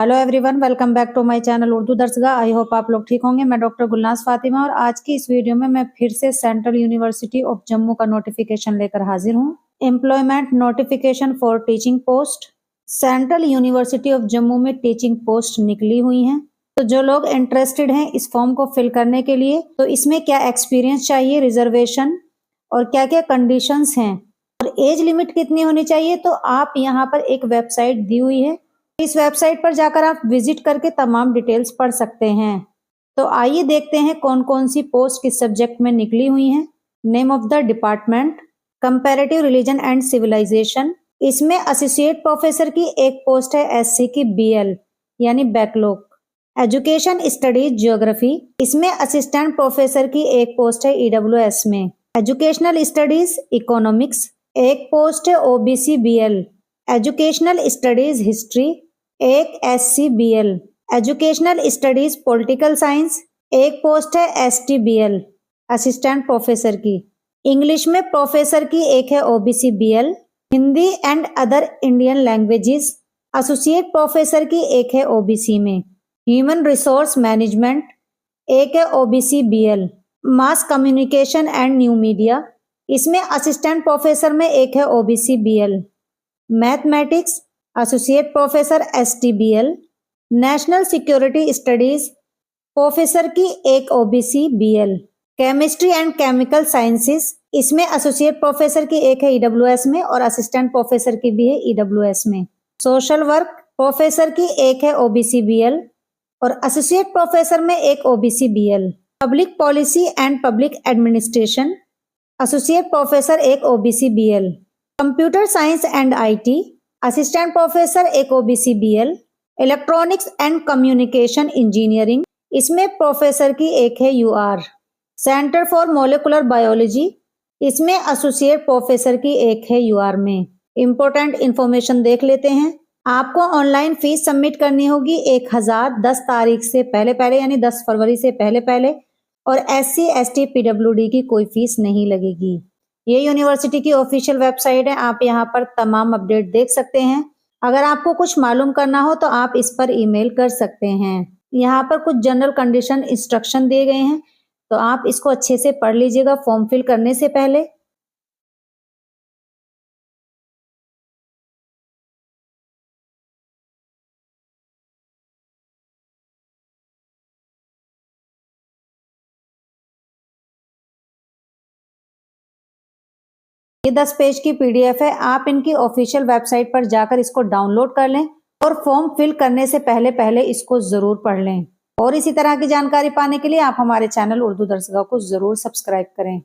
Hello everyone, welcome back to my channel Urdu Darsgah. I hope आप लोग ठीक होंगे। मैं डॉक्टर गुलनाज फातिमा और आज की इस वीडियो में मैं फिर से सेंट्रल यूनिवर्सिटी ऑफ जम्मू का नोटिफिकेशन लेकर हाजिर हूँ। Employment notification for teaching post. Central university of Jammu में टीचिंग पोस्ट निकली हुई हैं। तो जो लोग इंटरेस्टेड हैं इस फॉर्म को फिल करने के लिए, तो इसमें क्या एक्सपीरियंस चाहिए, रिजर्वेशन और क्या क्या कंडीशंस हैं और एज लिमिट कितनी होनी चाहिए, तो आप यहाँ पर एक वेबसाइट दी हुई है। इस वेबसाइट पर जाकर आप विजिट करके तमाम डिटेल्स पढ़ सकते हैं। तो आइए देखते हैं कौन कौन सी पोस्ट किस सब्जेक्ट में निकली हुई हैं। Name of the department comparative religion and civilisation. इसमें एसोसिएट प्रोफेसर की एक पोस्ट है, एससी की बीएल यानी बैकलॉग। एजुकेशन स्टडीज ज्योग्राफी, इसमें असिस्टेंट प्रोफेसर की एक पोस्ट है ईडब्ल्यूएस में। एजुकेशनल स्टडीज इकोनॉमिक्स, एक पोस्ट है OBC BL. Educational studies history, एक SCBL। Educational studies political science, एक पोस्ट है STBL असिस्टेंट प्रोफेसर की। इंग्लिश में प्रोफेसर की एक है OBC-BL। Hindi and other Indian languages associate professor की एक है OBC में। ह्यूमन रिसोर्स मैनेजमेंट एक है OBC-BL। Mass communication and new media, इसमें असिस्टेंट प्रोफेसर में एक है OBC-BL। Mathematics associate professor STBL। National security studies professor की एक OBC-BL। Chemistry and chemical sciences, इसमें एसोसिएट प्रोफेसर की एक है EWS में और असिस्टेंट प्रोफेसर की भी है EWS में। सोशल वर्क प्रोफेसर की एक है OBC-BL और एसोसिएट प्रोफेसर में एक OBC-BL। Public policy and public administration, associate professor एक OBC-BL। Computer science and IT, assistant professor एक OBC-BL। Electronics and communication engineering, इसमें प्रोफेसर की एक है UR। Centre for molecular biology, इसमें एसोसिएट प्रोफेसर की एक है UR में। इंपॉर्टेंट इंफॉर्मेशन देख लेते हैं। आपको ऑनलाइन फीस सबमिट करनी होगी 1000 10 तारीख से पहले यानी 10 फरवरी से पहले और SC ST PWD की कोई फीस नहीं लगेगी। ये यूनिवर्सिटी की ऑफिशियल वेबसाइट है, आप यहाँ पर तमाम अपडेट देख सकते हैं। अगर आपको कुछ मालूम करना हो तो आप इस पर ईमेल कर सकते हैं। यहाँ पर कुछ जनरल कंडीशन इंस्ट्रक्शन दिए गए हैं, तो आप इसको अच्छे से पढ़ लीजिएगा फॉर्म फिल करने से पहले। ये 10 पेज की PDF है, आप इनकी ऑफिशियल वेबसाइट पर जाकर इसको डाउनलोड कर लें और फॉर्म फिल करने से पहले इसको जरूर पढ़ लें। और इसी तरह की जानकारी पाने के लिए आप हमारे चैनल उर्दू दरसगाह को जरूर सब्सक्राइब करें।